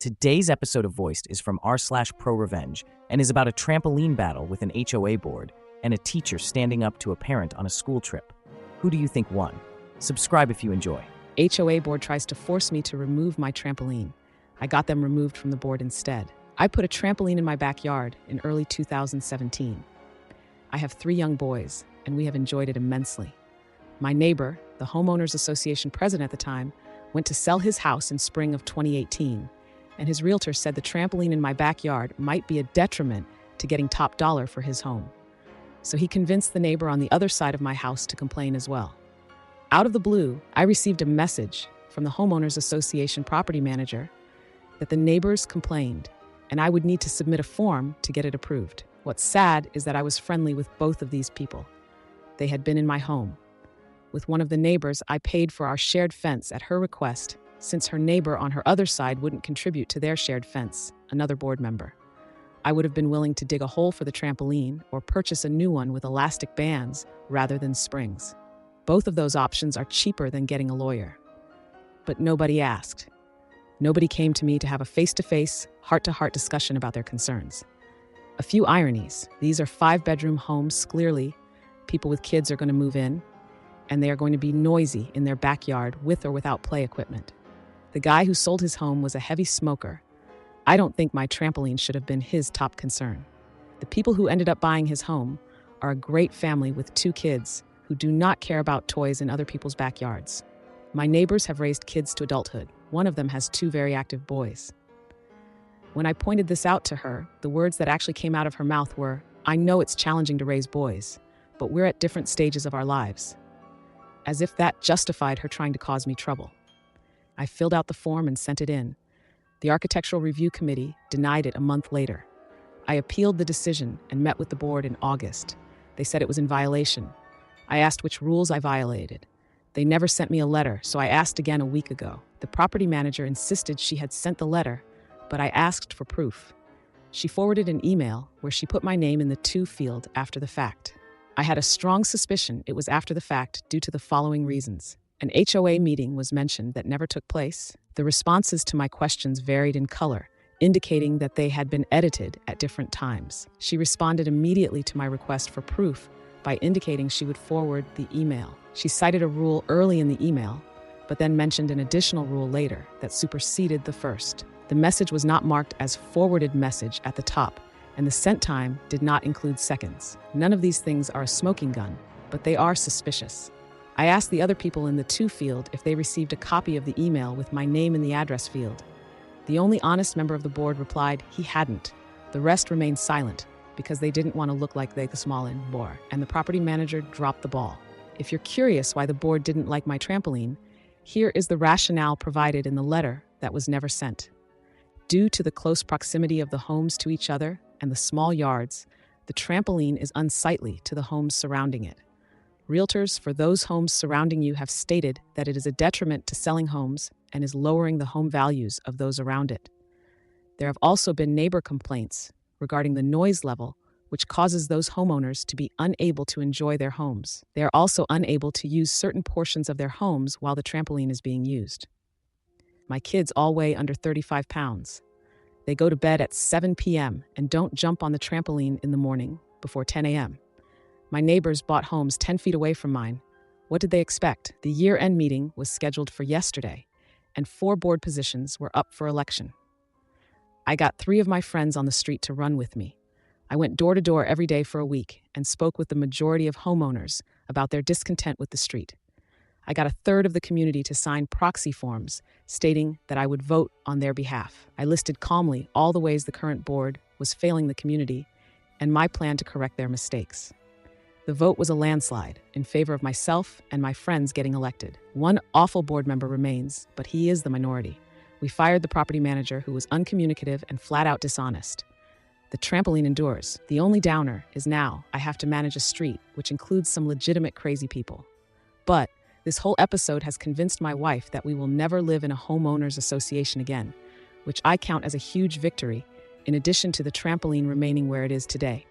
Today's episode of Voiced is from r/pro revenge and is about a trampoline battle with an HOA board and a teacher standing up to a parent on a school trip. Who do you think won? Subscribe if you enjoy. HOA board tries to force me to remove my trampoline. I got them removed from the board instead. I put a trampoline in my backyard in early 2017. I have 3 young boys, and we have enjoyed it immensely. My neighbor, the Homeowners Association president at the time, went to sell his house in spring of 2018, and his realtor said the trampoline in my backyard might be a detriment to getting top dollar for his home. So he convinced the neighbor on the other side of my house to complain as well. Out of the blue, I received a message from the Homeowners Association property manager that the neighbors complained, and I would need to submit a form to get it approved. What's sad is that I was friendly with both of these people. They had been in my home. With one of the neighbors, I paid for our shared fence at her request, since her neighbor on her other side wouldn't contribute to their shared fence, another board member. I would have been willing to dig a hole for the trampoline or purchase a new one with elastic bands rather than springs. Both of those options are cheaper than getting a lawyer. But nobody asked. Nobody came to me to have a face-to-face, heart-to-heart discussion about their concerns. A few ironies. These are 5-bedroom homes. Clearly, people with kids are going to move in, and they are going to be noisy in their backyard with or without play equipment. The guy who sold his home was a heavy smoker. I don't think my trampoline should have been his top concern. The people who ended up buying his home are a great family with 2 kids who do not care about toys in other people's backyards. My neighbors have raised kids to adulthood. One of them has 2 very active boys. When I pointed this out to her, the words that actually came out of her mouth were, "I know it's challenging to raise boys, but we're at different stages of our lives." As if that justified her trying to cause me trouble. I filled out the form and sent it in. The Architectural Review Committee denied it a month later. I appealed the decision and met with the board in August. They said it was in violation. I asked which rules I violated. They never sent me a letter, so I asked again a week ago. The property manager insisted she had sent the letter, but I asked for proof. She forwarded an email where she put my name in the to field after the fact. I had a strong suspicion it was after the fact due to the following reasons. An HOA meeting was mentioned that never took place. The responses to my questions varied in color, indicating that they had been edited at different times. She responded immediately to my request for proof by indicating she would forward the email. She cited a rule early in the email, but then mentioned an additional rule later that superseded the first. The message was not marked as forwarded message at the top, and the sent time did not include seconds. None of these things are a smoking gun, but they are suspicious. I asked the other people in the to field if they received a copy of the email with my name in the address field. The only honest member of the board replied he hadn't. The rest remained silent because they didn't want to look like they the small in bore, and the property manager dropped the ball. If you're curious why the board didn't like my trampoline, here is the rationale provided in the letter that was never sent. Due to the close proximity of the homes to each other and the small yards, the trampoline is unsightly to the homes surrounding it. Realtors for those homes surrounding you have stated that it is a detriment to selling homes and is lowering the home values of those around it. There have also been neighbor complaints regarding the noise level, which causes those homeowners to be unable to enjoy their homes. They are also unable to use certain portions of their homes while the trampoline is being used. My kids all weigh under 35 pounds. They go to bed at 7 p.m. and don't jump on the trampoline in the morning before 10 a.m. My neighbors bought homes 10 feet away from mine. What did they expect? The year-end meeting was scheduled for yesterday, and 4 board positions were up for election. I got 3 of my friends on the street to run with me. I went door to door every day for a week and spoke with the majority of homeowners about their discontent with the street. I got a third of the community to sign proxy forms stating that I would vote on their behalf. I listed calmly all the ways the current board was failing the community and my plan to correct their mistakes. The vote was a landslide in favor of myself and my friends getting elected. One awful board member remains, but he is the minority. We fired the property manager who was uncommunicative and flat out dishonest. The trampoline endures. The only downer is now I have to manage a street, which includes some legitimate crazy people. But this whole episode has convinced my wife that we will never live in a homeowners association again, which I count as a huge victory, in addition to the trampoline remaining where it is today.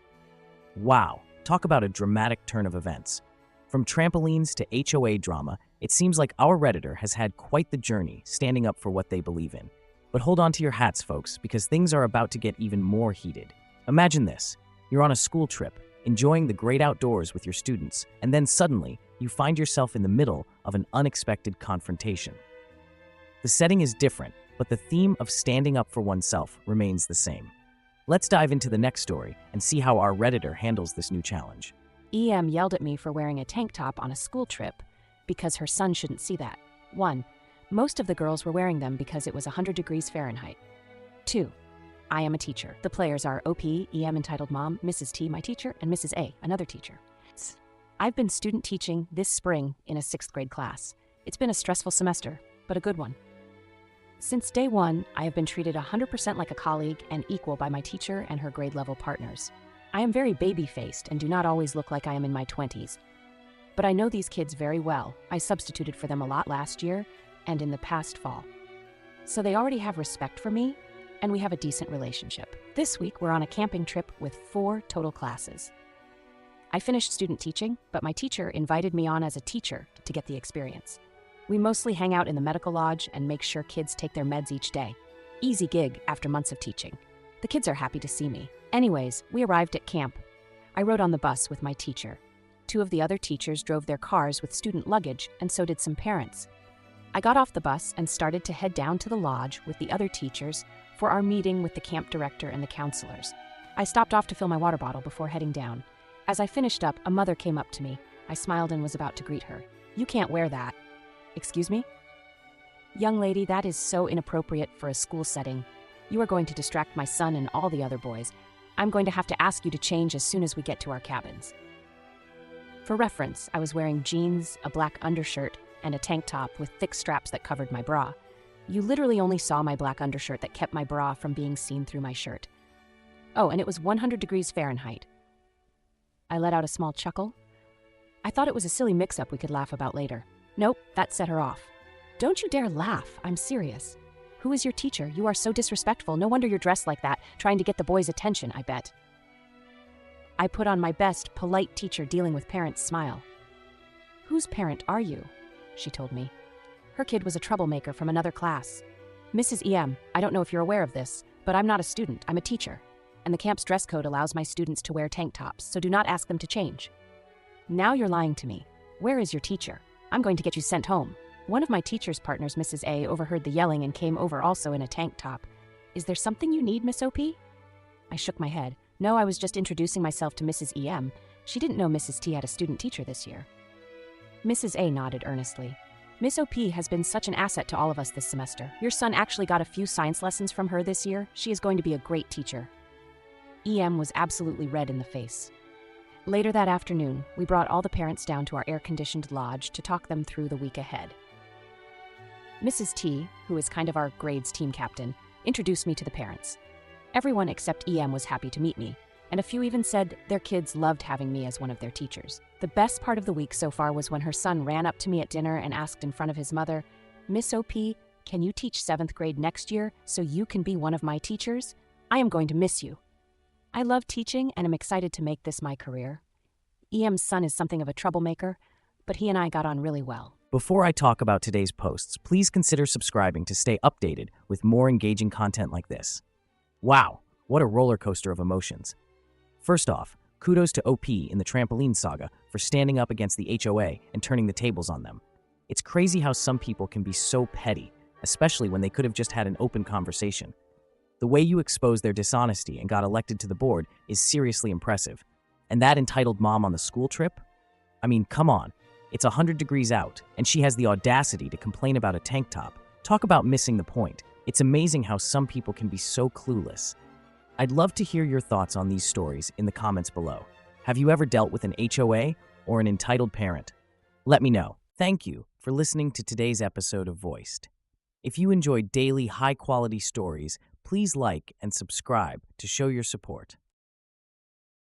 Wow, talk about a dramatic turn of events. From trampolines to HOA drama, it seems like our Redditor has had quite the journey standing up for what they believe in. But hold on to your hats, folks, because things are about to get even more heated. Imagine this. You're on a school trip, enjoying the great outdoors with your students, and then suddenly, you find yourself in the middle of an unexpected confrontation. The setting is different, but the theme of standing up for oneself remains the same. Let's dive into the next story and see how our Redditor handles this new challenge. EM yelled at me for wearing a tank top on a school trip because her son shouldn't see that. 1. Most of the girls were wearing them because it was 100 degrees Fahrenheit. 2. I am a teacher. The players are OP, EM entitled mom, Mrs. T, my teacher, and Mrs. A, another teacher. I've been student teaching this spring in a 6th grade class. It's been a stressful semester, but a good one. Since day one, I have been treated 100% like a colleague and equal by my teacher and her grade level partners. I am very baby-faced and do not always look like I am in my 20s. But I know these kids very well. I substituted for them a lot last year and in the past fall. So they already have respect for me, and we have a decent relationship. This week, we're on a camping trip with 4 total classes. I finished student teaching, but my teacher invited me on as a teacher to get the experience. We mostly hang out in the medical lodge and make sure kids take their meds each day. Easy gig after months of teaching. The kids are happy to see me. Anyways, we arrived at camp. I rode on the bus with my teacher. 2 of the other teachers drove their cars with student luggage, and so did some parents. I got off the bus and started to head down to the lodge with the other teachers for our meeting with the camp director and the counselors. I stopped off to fill my water bottle before heading down. As I finished up, a mother came up to me. I smiled and was about to greet her. "You can't wear that." "Excuse me?" "Young lady, that is so inappropriate for a school setting. You are going to distract my son and all the other boys. I'm going to have to ask you to change as soon as we get to our cabins." For reference, I was wearing jeans, a black undershirt, and a tank top with thick straps that covered my bra. You literally only saw my black undershirt that kept my bra from being seen through my shirt. Oh, and it was 100 degrees Fahrenheit. I let out a small chuckle. I thought it was a silly mix-up we could laugh about later. Nope, that set her off. "Don't you dare laugh, I'm serious. Who is your teacher? You are so disrespectful. No wonder you're dressed like that, trying to get the boys' attention, I bet." I put on my best, polite teacher dealing with parents smile. "Whose parent are you?" she told me. Her kid was a troublemaker from another class. "Mrs. EM, I don't know if you're aware of this, but I'm not a student, I'm a teacher. And the camp's dress code allows my students to wear tank tops, so do not ask them to change." "Now you're lying to me. Where is your teacher? I'm going to get you sent home." One of my teacher's partners, Mrs. A, overheard the yelling and came over also in a tank top. "Is there something you need, Miss OP?" I shook my head. No, I was just introducing myself to Mrs. EM. She didn't know Mrs. T had a student teacher this year. Mrs. A nodded earnestly. "Miss OP has been such an asset to all of us this semester. Your son actually got a few science lessons from her this year. She is going to be a great teacher." EM was absolutely red in the face. Later that afternoon, we brought all the parents down to our air-conditioned lodge to talk them through the week ahead. Mrs. T, who is kind of our grades team captain, introduced me to the parents. Everyone except EM was happy to meet me, and a few even said their kids loved having me as one of their teachers. The best part of the week so far was when her son ran up to me at dinner and asked in front of his mother, "Miss OP, can you teach 7th grade next year so you can be one of my teachers? I am going to miss you." I love teaching and am excited to make this my career. EM's son is something of a troublemaker, but he and I got on really well. Before I talk about today's posts, please consider subscribing to stay updated with more engaging content like this. Wow, what a roller coaster of emotions. First off, kudos to OP in the Trampoline saga for standing up against the HOA and turning the tables on them. It's crazy how some people can be so petty, especially when they could have just had an open conversation. The way you exposed their dishonesty and got elected to the board is seriously impressive. And that entitled mom on the school trip? I mean, come on. It's 100 degrees out, and she has the audacity to complain about a tank top. Talk about missing the point. It's amazing how some people can be so clueless. I'd love to hear your thoughts on these stories in the comments below. Have you ever dealt with an HOA or an entitled parent? Let me know. Thank you for listening to today's episode of Voiced. If you enjoyed daily, high-quality stories, please like and subscribe to show your support.